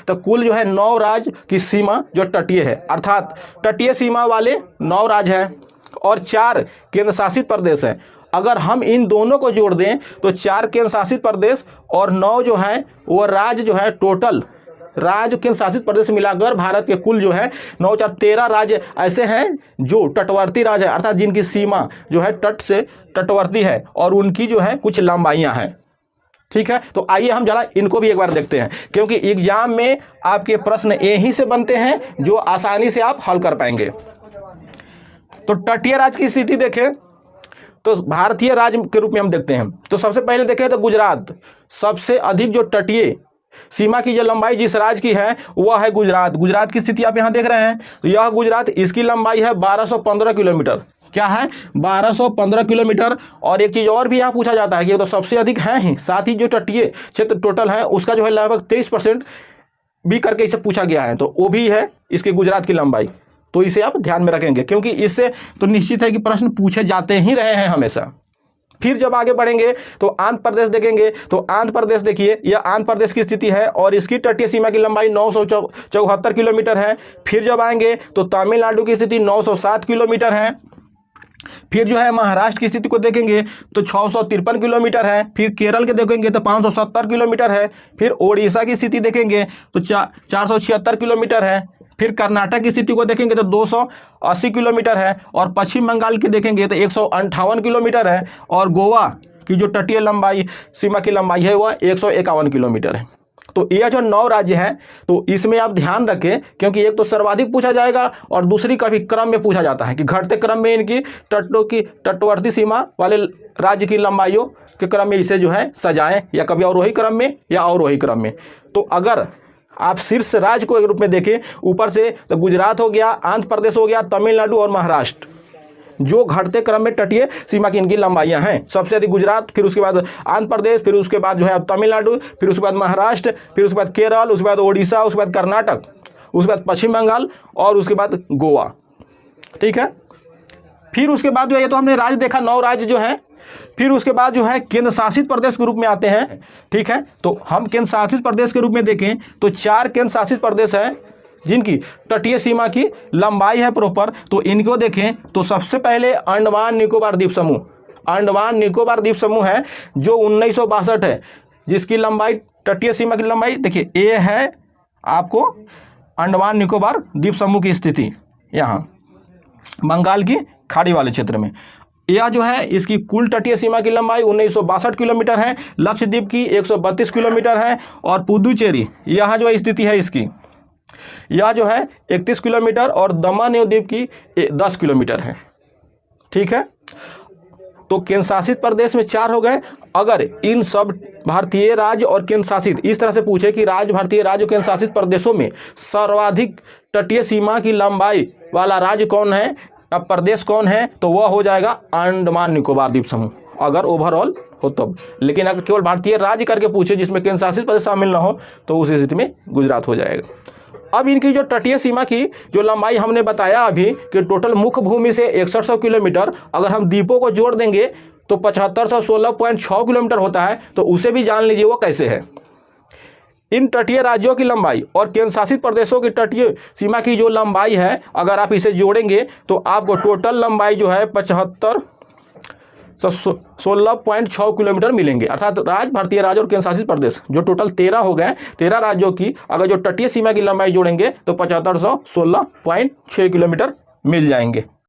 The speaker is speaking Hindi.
तो कुल जो है 9 राज्य की सीमा जो तटीय है, अर्थात तटीय सीमा वाले 9 राज्य हैं और 4 केंद्र शासित प्रदेश हैं। अगर हम इन दोनों को जोड़ दें तो 4 केंद्र शासित प्रदेश और 9 जो है वो राज्य जो है, टोटल राज्य केंद्र शासित प्रदेश मिलाकर भारत के कुल जो है 9 4 13 राज्य ऐसे हैं जो तटवर्ती राज्य है, अर्थात जिनकी सीमा जो है तट से तटवर्ती है और उनकी जो है कुछ लंबाइयां हैं। ठीक है, तो आइए हम जरा इनको भी एक बार देखते हैं, क्योंकि एग्जाम में आपके प्रश्न यहीं से बनते हैं जो आसानी से आप हल कर पाएंगे। तो तटीय राज्य की स्थिति देखें तो भारतीय राज्य के रूप में हम देखते हैं। तो सबसे पहले देखें तो गुजरात, सबसे अधिक जो तटीय सीमा की जो लंबाई जिस राज्य की है वह है गुजरात। गुजरात की स्थिति आप यहां देख रहे हैं, तो यह गुजरात, इसकी लंबाई है 1215 किलोमीटर। क्या है? 1215 किलोमीटर। और एक चीज और भी यहाँ पूछा जाता है कि तो सबसे अधिक है ही, साथ ही जो तटीय क्षेत्र टोटल है उसका जो है लगभग 23% भी करके इसे पूछा गया है, तो वो भी है इसके गुजरात की लंबाई। तो इसे आप ध्यान में रखेंगे, क्योंकि इससे तो निश्चित है कि प्रश्न पूछे जाते ही रहे हैं हमेशा। फिर जब आगे बढ़ेंगे तो आंध्र प्रदेश देखेंगे, तो आंध्र प्रदेश देखिए, यह आंध्र प्रदेश की स्थिति है और इसकी तटीय सीमा की लंबाई 974 किलोमीटर है। फिर जब आएंगे तो तमिलनाडु की स्थिति 907 किलोमीटर है। फिर जो है महाराष्ट्र की स्थिति को देखेंगे तो 653 किलोमीटर है। फिर केरल के देखेंगे तो 570 किलोमीटर है। फिर ओडिशा की स्थिति देखेंगे तो 476 किलोमीटर है। फिर कर्नाटक की स्थिति को देखेंगे तो 280 किलोमीटर है। और पश्चिम बंगाल की देखेंगे तो 158 किलोमीटर है। और गोवा की जो तटीय लंबाई सीमा की लंबाई है वह 151 किलोमीटर है। तो यह जो 9 राज्य हैं तो इसमें आप ध्यान रखें, क्योंकि एक तो सर्वाधिक पूछा जाएगा और दूसरी कभी क्रम में पूछा जाता है कि घटते क्रम में इनकी तटवर्ती सीमा वाले राज्य की लंबाइयों के क्रम में इसे जो है सजाएं, या कभी अवरोही क्रम में या अवरोही क्रम में। तो अगर आप शीर्ष राज्य को एक रूप में देखें ऊपर से, तो गुजरात हो गया, आंध्र प्रदेश हो गया, तमिलनाडु और महाराष्ट्र, जो घटते क्रम में तटीय सीमा की इनकी लंबाइयां हैं। सबसे अधिक गुजरात, फिर उसके बाद आंध्र प्रदेश, फिर उसके बाद जो है तमिलनाडु, फिर उसके बाद महाराष्ट्र, फिर उसके बाद केरल, उसके बाद ओडिशा, उसके बाद कर्नाटक, उसके बाद पश्चिम बंगाल और उसके बाद गोवा। ठीक है, फिर उसके बाद जो है, ये तो हमने राज्य देखा 9 राज्य जो हैं। फिर उसके बाद जो है केंद्र शासित प्रदेश के रूप में आते हैं। ठीक है, तो हम केंद्र शासित प्रदेश के रूप में देखें तो 4 केंद्र शासित प्रदेश हैं जिनकी तटीय सीमा की लंबाई है प्रॉपर। तो इनको देखें तो सबसे पहले अंडमान निकोबार द्वीप समूह। अंडमान निकोबार द्वीप समूह है जो 1962 है, जिसकी लंबाई तटीय सीमा की लंबाई देखिए, ये है आपको अंडमान निकोबार द्वीप समूह की स्थिति यहाँ बंगाल की खाड़ी वाले क्षेत्र में। यह जो है इसकी कुल तटीय सीमा की लंबाई 1962 किलोमीटर है। लक्षद्वीप की 132 किलोमीटर है। और पुदुचेरी यहाँ जो स्थिति है इसकी, यह जो है 31 किलोमीटर और दमन एवं द्वीप की 10 किलोमीटर है। ठीक है, तो केंद्र शासित प्रदेश में 4 हो गए। अगर इन सब भारतीय राज्य और केंद्र शासित इस तरह से पूछे कि राज्य, भारतीय राज्य और केंद्र शासित प्रदेशों में सर्वाधिक तटीय सीमा की लंबाई वाला राज्य कौन है, अब प्रदेश कौन है, तो वह हो जाएगा अंडमान निकोबार द्वीप समूह, अगर ओवरऑल हो तब। लेकिन अगर केवल भारतीय राज्य करके पूछे जिसमें केंद्र शासित प्रदेश शामिल ना हो तो उस स्थिति में गुजरात हो जाएगा। अब इनकी जो तटीय सीमा की जो लंबाई हमने बताया अभी कि टोटल मुख्य भूमि से 6100 किलोमीटर, अगर हम द्वीपों को जोड़ देंगे तो 7516.6 किलोमीटर होता है। तो उसे भी जान लीजिए वो कैसे है। इन तटीय राज्यों की लंबाई और केंद्र शासित प्रदेशों की तटीय सीमा की जो लंबाई है, अगर आप इसे जोड़ेंगे तो आपको टोटल लंबाई जो है 16.6 किलोमीटर मिलेंगे। अर्थात राज्य, भारतीय राज्य और केंद्र शासित प्रदेश जो टोटल 13 हो गए, 13 राज्यों की अगर जो तटीय सीमा की लंबाई जोड़ेंगे तो 7516.6 किलोमीटर मिल जाएंगे।